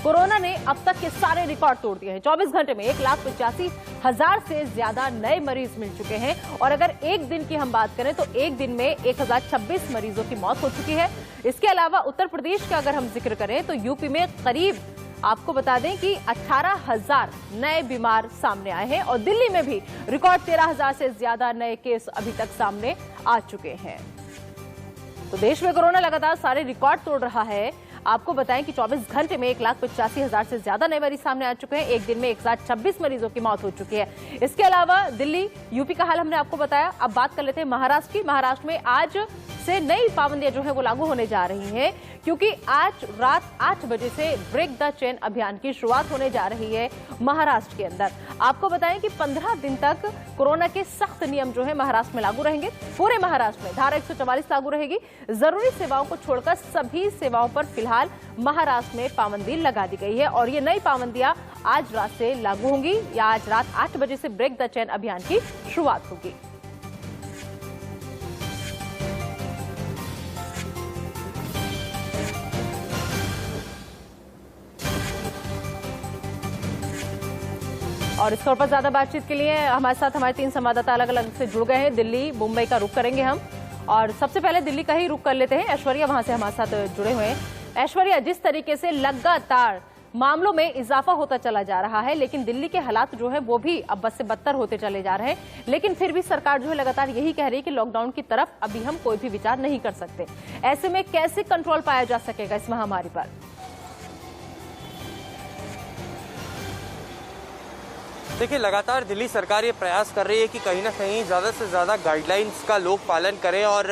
Corona ने अब तक के सारे रिकॉर्ड तोड़ दिए हैं। 24 घंटे में 1,85,000 से ज्यादा नए मरीज मिल चुके हैं और अगर एक दिन की हम बात करें तो एक दिन में 1,026 मरीजों की मौत हो चुकी है। इसके अलावा उत्तर प्रदेश का अगर हम जिक्र करें तो यूपी में करीब आपको बता दें कि 18,000 नए बीमार सामने आए हैं और दिल्ली में भी रिकॉर्ड 13,000 से ज्यादा नए केस अभी तक सामने आ चुके हैं। तो देश में कोरोना लगातार सारे रिकॉर्ड तोड़ रहा है। आपको बताएं कि 24 घंटे में 1,85,000 से ज्यादा नए मरीज सामने आ चुके हैं। एक दिन में 1,026 मरीजों की मौत हो चुकी है। इसके अलावा दिल्ली, यूपी का हाल हमने आपको बताया। अब बात कर लेते हैं महाराष्ट्र की। महाराष्ट्र में आज से नई पाबंदियां जो है वो लागू होने जा रही हैं, क्योंकि आज रात 8 बजे से ब्रेक द चेन अभियान की शुरुआत होने जा रही है महाराष्ट्र के अंदर। आपको बताएं कि 15 दिन तक कोरोना के सख्त नियम जो है महाराष्ट्र में लागू रहेंगे। पूरे महाराष्ट्र में धारा 144 लागू रहेगी। जरूरी सेवाओं को छोड़कर सभी सेवाओं पर फिलहाल महाराष्ट्र में पाबंदी लगा दी गई है और ये नई पाबंदियां आज रात से लागू होंगी या आज रात 8 बजे से ब्रेक द चेन अभियान की शुरुआत होगी। और इस पर ज्यादा बातचीत के लिए हमारे साथ हमारे 3 संवाददाता अलग अलग से जुड़ गए हैं। दिल्ली, मुंबई का रुख करेंगे हम और सबसे पहले दिल्ली का ही रुख कर लेते हैं। ऐश्वर्या वहां से हमारे साथ जुड़े हुए हैं। ऐश्वर्या, जिस तरीके से लगातार मामलों में इजाफा होता चला जा रहा है, लेकिन दिल्ली के हालात जो है वो भी अब बद से बदतर होते चले जा रहे हैं, लेकिन फिर भी सरकार जो है लगातार यही कह रही है कि लॉकडाउन की तरफ अभी हम कोई भी विचार नहीं कर सकते। ऐसे में कैसे कंट्रोल पाया जा सकेगा इस महामारी पर? देखिए, लगातार दिल्ली सरकार ये प्रयास कर रही है कि कहीं ना कहीं ज़्यादा से ज़्यादा गाइडलाइंस का लोग पालन करें और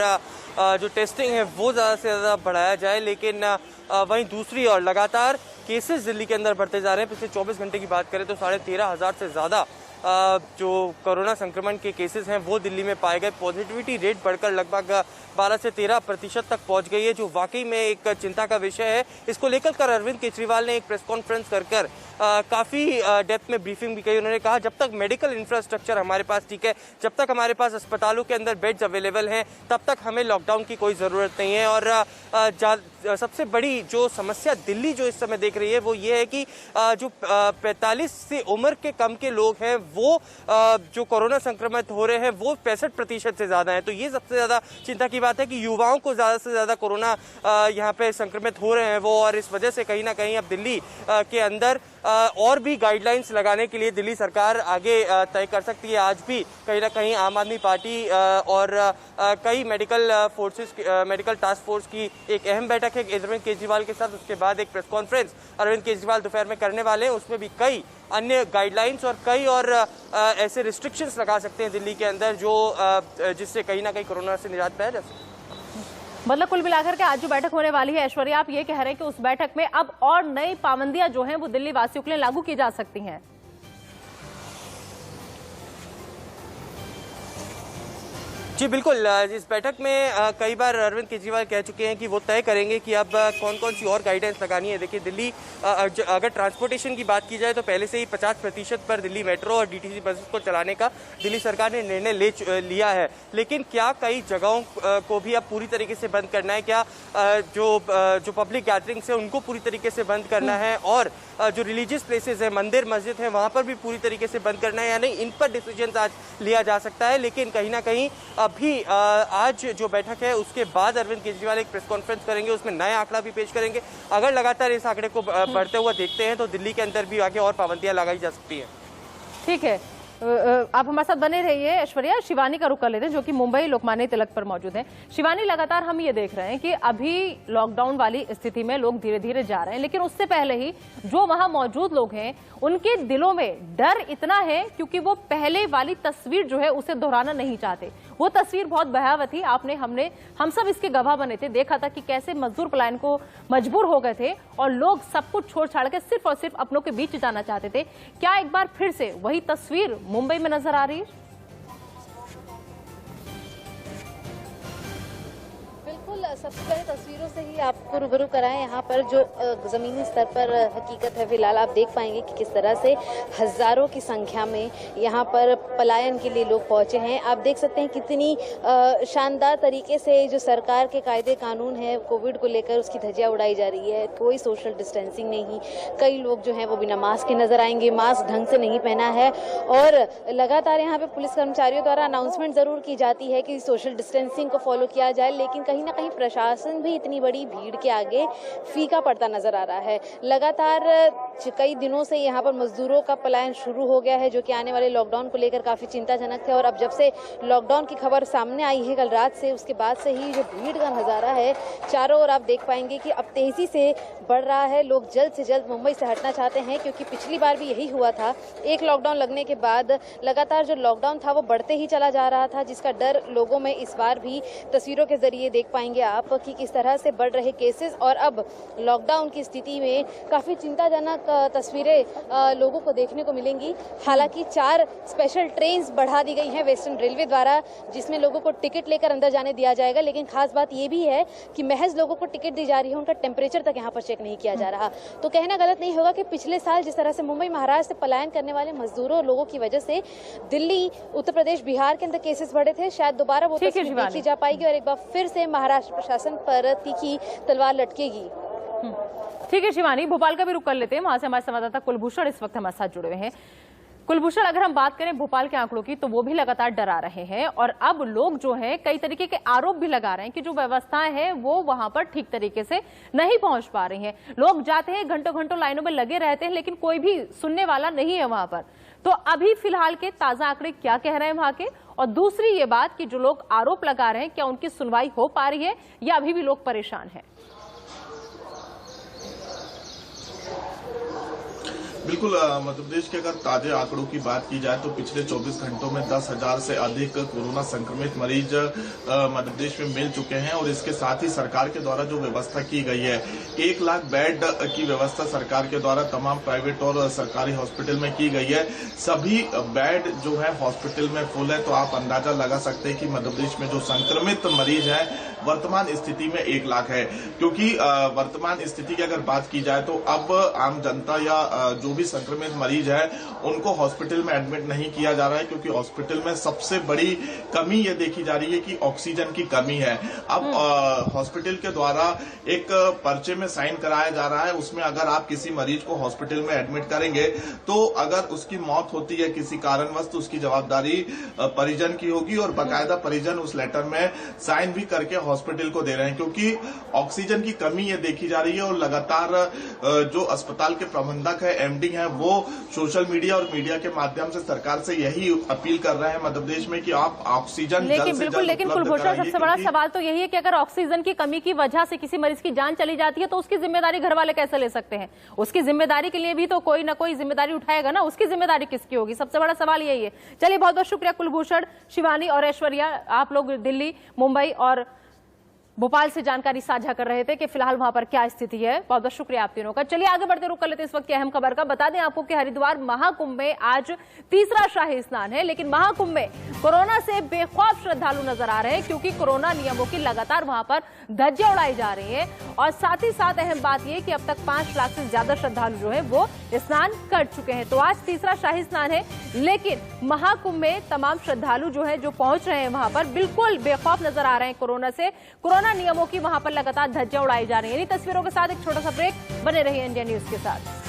जो टेस्टिंग है वो ज़्यादा से ज़्यादा बढ़ाया जाए। लेकिन वहीं दूसरी ओर लगातार केसेस दिल्ली के अंदर बढ़ते जा रहे हैं। पिछले 24 घंटे की बात करें तो 13,500 से ज़्यादा जो कोरोना संक्रमण के केसेस हैं वो दिल्ली में पाए गए। पॉजिटिविटी रेट बढ़कर लगभग 12 से 13% तक पहुंच गई है, जो वाकई में एक चिंता का विषय है। इसको लेकर अरविंद केजरीवाल ने एक प्रेस कॉन्फ्रेंस कर काफ़ी डेप्थ में ब्रीफिंग भी की। उन्होंने कहा जब तक मेडिकल इंफ्रास्ट्रक्चर हमारे पास ठीक है, जब तक हमारे पास अस्पतालों के अंदर बेड्स अवेलेबल हैं, तब तक हमें लॉकडाउन की कोई ज़रूरत नहीं है। और सबसे बड़ी जो समस्या दिल्ली जो इस समय देख रही है वो ये है कि जो 45 से उम्र के कम के लोग हैं वो जो कोरोना संक्रमित हो रहे हैं वो 65% से ज़्यादा है। तो ये सबसे ज़्यादा चिंता की बात है कि युवाओं को ज़्यादा से ज़्यादा कोरोना यहाँ पे संक्रमित हो रहे हैं वो, और इस वजह से कहीं ना कहीं अब दिल्ली के अंदर और भी गाइडलाइंस लगाने के लिए दिल्ली सरकार आगे तय कर सकती है। आज भी कहीं ना कहीं आम आदमी पार्टी और कई मेडिकल टास्क फोर्स की एक अहम बैठक है अरविंद केजरीवाल के साथ। उसके बाद एक प्रेस कॉन्फ्रेंस अरविंद केजरीवाल दोपहर में करने वाले हैं। उसमें भी कई अन्य गाइडलाइंस और कई और ऐसे रिस्ट्रिक्शंस लगा सकते हैं दिल्ली के अंदर जो जिससे कहीं ना कहीं कोरोना से निजात पाया जा सके। मतलब कुल मिलाकर के आज जो बैठक होने वाली है, ऐश्वर्या, आप ये कह रहे हैं कि उस बैठक में अब और नई पाबंदियां जो हैं वो दिल्ली वासियों के लिए लागू की जा सकती हैं? जी बिल्कुल। इस बैठक में कई बार अरविंद केजरीवाल कह चुके हैं कि वो तय करेंगे कि अब कौन कौन सी और गाइडेंस लगानी है। देखिए, दिल्ली अगर ट्रांसपोर्टेशन की बात की जाए तो पहले से ही 50% पर दिल्ली मेट्रो और डीटीसी बसेस को चलाने का दिल्ली सरकार ने निर्णय लिया है। लेकिन क्या कई जगहों को भी अब पूरी तरीके से बंद करना है? क्या जो पब्लिक गैदरिंग्स है उनको पूरी तरीके से बंद करना है? और जो रिलीजियस प्लेसेस है, मंदिर मस्जिद है, वहाँ पर भी पूरी तरीके से बंद करना है या नहीं? इन पर डिसीजन आज लिया जा सकता है। लेकिन कहीं ना कहीं अभी आज जो बैठक है उसके बाद अरविंद केजरीवाल एक प्रेस कॉन्फ्रेंस करेंगे, उसमें नया आंकड़ा भी पेश करेंगे। अगर लगातार इस आंकड़े को बढ़ते हुए देखते हैं तो दिल्ली के अंदर भी आगे और पाबंदियां लगाई जा सकती हैं। ठीक है, आप हमारे साथ बने रहिए। ऐश्वर्या, शिवानी का रुख कर लेते हैं जो कि मुंबई लोकमान्य तिलक पर मौजूद हैं। शिवानी, लगातार हम ये देख रहे हैं कि अभी लॉकडाउन वाली स्थिति में लोग धीरे धीरे जा रहे हैं, लेकिन उससे पहले ही जो वहां मौजूद लोग हैं उनके दिलों में डर इतना है क्योंकि वो पहले वाली तस्वीर जो है उसे दोहराना नहीं चाहते। वो तस्वीर बहुत भयावह थी। हम सब इसके गवाह बने थे। देखा था कि कैसे मजदूर पलायन को मजबूर हो गए थे और लोग सब कुछ छोड़ छाड़ के सिर्फ और सिर्फ अपनों के बीच जाना चाहते थे। क्या एक बार फिर से वही तस्वीर मुंबई में नजर आ रही है? बिल्कुल, सबसे पहले तस्वीरों से ही आपको रूबरू कराएं यहाँ पर जो जमीनी स्तर पर हकीकत है। फिलहाल आप देख पाएंगे कि किस तरह से हजारों की संख्या में यहाँ पर पलायन के लिए लोग पहुंचे हैं। आप देख सकते हैं कितनी शानदार तरीके से जो सरकार के कायदे कानून है कोविड को लेकर उसकी धज्जियां उड़ाई जा रही है। कोई सोशल डिस्टेंसिंग नहीं, कई लोग जो हैं वो बिना मास्क के नजर आएंगे, मास्क ढंग से नहीं पहना है और लगातार यहाँ पे पुलिस कर्मचारियों द्वारा अनाउंसमेंट जरूर की जाती है कि सोशल डिस्टेंसिंग को फॉलो किया जाए, लेकिन कहीं ना कहीं प्रशासन भी इतनी बड़ी भीड़ के आगे फीका पड़ता नजर आ रहा है। लगातार कई दिनों से यहाँ पर मजदूरों का पलायन शुरू हो गया है जो कि आने वाले लॉकडाउन को लेकर काफी चिंताजनक थे और अब जब से लॉकडाउन की खबर सामने आई है कल रात से, उसके बाद से ही जो भीड़ का नजारा है चारों ओर आप देख पाएंगे कि अब तेजी से बढ़ रहा है। लोग जल्द से जल्द मुंबई से हटना चाहते हैं क्योंकि पिछली बार भी यही हुआ था। एक लॉकडाउन लगने के बाद लगातार जो लॉकडाउन था वो बढ़ते ही चला जा रहा था, जिसका डर लोगों में इस बार भी तस्वीरों के जरिए देख पाएंगे आप कि किस तरह से बढ़ रहे केसेस और अब लॉकडाउन की स्थिति में काफी चिंताजनक तस्वीरें लोगों को देखने को मिलेंगी। हालांकि 4 स्पेशल ट्रेन बढ़ा दी गई हैं वेस्टर्न रेलवे द्वारा, जिसमें लोगों को टिकट लेकर अंदर जाने दिया जाएगा, लेकिन खास बात यह भी है कि महज लोगों को टिकट दी जा रही है, उनका टेम्परेचर तक यहाँ पर चेक नहीं किया जा रहा। तो कहना गलत नहीं होगा कि पिछले साल जिस तरह से मुंबई महाराष्ट्र से पलायन करने वाले मजदूरों लोगों की वजह से दिल्ली, उत्तर प्रदेश, बिहार के अंदर केसेस बढ़े थे, शायद दोबारा वो तस्वीर देखी जा पाएगी और एक बार फिर से महाराष्ट्र प्रशासन पर तीखी तलवार लटकेगी। ठीक है शिवानी, भोपाल का भी रुख कर लेते हैं। वहां से हमारे संवाददाता कुलभूषण इस वक्त हमारे साथ जुड़े हुए हैं। कुलभूषण, अगर हम बात करें भोपाल के आंकड़ों की तो वो भी लगातार डरा रहे हैं और अब लोग जो हैं कई तरीके के आरोप भी लगा रहे हैं कि जो व्यवस्थाएं हैं वो वहां पर ठीक तरीके से नहीं पहुंच पा रही हैं। लोग जाते हैं, घंटों घंटों लाइनों में लगे रहते हैं, लेकिन कोई भी सुनने वाला नहीं है वहां पर। तो अभी फिलहाल के ताजा आंकड़े क्या कह रहे हैं वहां के? और दूसरी ये बात कि जो लोग आरोप लगा रहे हैं क्या उनकी सुनवाई हो पा रही है या अभी भी लोग परेशान हैं? बिल्कुल, मध्य प्रदेश के अगर ताजे आंकड़ों की बात की जाए तो पिछले 24 घंटों में 10,000 से अधिक कोरोना संक्रमित मरीज मध्य प्रदेश में मिल चुके हैं और इसके साथ ही सरकार के द्वारा जो व्यवस्था की गई है, 1 लाख बेड की व्यवस्था सरकार के द्वारा तमाम प्राइवेट और सरकारी हॉस्पिटल में की गई है। सभी बेड जो है हॉस्पिटल में फुल है, तो आप अंदाजा लगा सकते हैं कि मध्य प्रदेश में जो संक्रमित मरीज है वर्तमान स्थिति में 1 लाख है। क्योंकि वर्तमान स्थिति की अगर बात की जाए तो अब आम जनता या जो भी संक्रमित मरीज है उनको हॉस्पिटल में एडमिट नहीं किया जा रहा है, क्योंकि हॉस्पिटल में सबसे बड़ी कमी ये देखी जा रही है कि ऑक्सीजन की कमी है। अब हॉस्पिटल के द्वारा एक पर्चे में साइन कराया जा रहा है, उसमें अगर आप किसी मरीज को हॉस्पिटल में एडमिट करेंगे तो अगर उसकी मौत होती है किसी कारणवश तो उसकी जवाबदारी परिजन की होगी और बाकायदा परिजन उस लेटर में साइन भी करके हॉस्पिटल को दे रहे हैं, क्योंकि ऑक्सीजन की कमी ये देखी जा रही है। और लगातार जो अस्पताल के प्रबंधक है, एमडी है, वो सोशल मीडिया और मीडिया के माध्यम से सरकार से यही अपील कर रहे हैं मध्य प्रदेश में कि आप ऑक्सीजन लेकिन कुलभूषण, सबसे बड़ा सवाल तो यही है कि अगर ऑक्सीजन की कमी की वजह से किसी मरीज की जान चली जाती है तो उसकी जिम्मेदारी घर वाले कैसे ले सकते हैं? उसकी जिम्मेदारी के लिए भी तो कोई ना कोई जिम्मेदारी उठाएगा ना, उसकी जिम्मेदारी किसकी होगी? सबसे बड़ा सवाल यही है। चलिए, बहुत बहुत शुक्रिया कुलभूषण, शिवानी और ऐश्वर्या, आप लोग दिल्ली, मुंबई और भोपाल से जानकारी साझा कर रहे थे कि फिलहाल वहां पर क्या स्थिति है। बहुत बहुत शुक्रिया आप तीनों का। चलिए आगे बढ़ते रुक कर लेते इस वक्त की अहम खबर का। बता दें आपको कि हरिद्वार महाकुंभ में आज तीसरा शाही स्नान है, लेकिन महाकुंभ में कोरोना से बेखौफ श्रद्धालु नजर आ रहे हैं क्योंकि कोरोना नियमों की लगातार वहां पर धज्जियां उड़ाई जा रही है। और साथ ही साथ अहम बात यह कि अब तक 5 लाख से ज्यादा श्रद्धालु जो है वो स्नान कर चुके हैं। तो आज तीसरा शाही स्नान है, लेकिन महाकुंभ में तमाम श्रद्धालु जो है जो पहुंच रहे हैं वहां पर बिल्कुल बेखौफ नजर आ रहे हैं कोरोना से। कोरोना नियमों की वहां पर लगातार धज्जियां उड़ाई जा रही है। इन तस्वीरों के साथ एक छोटा सा ब्रेक, बने रहिए इंडिया न्यूज के साथ।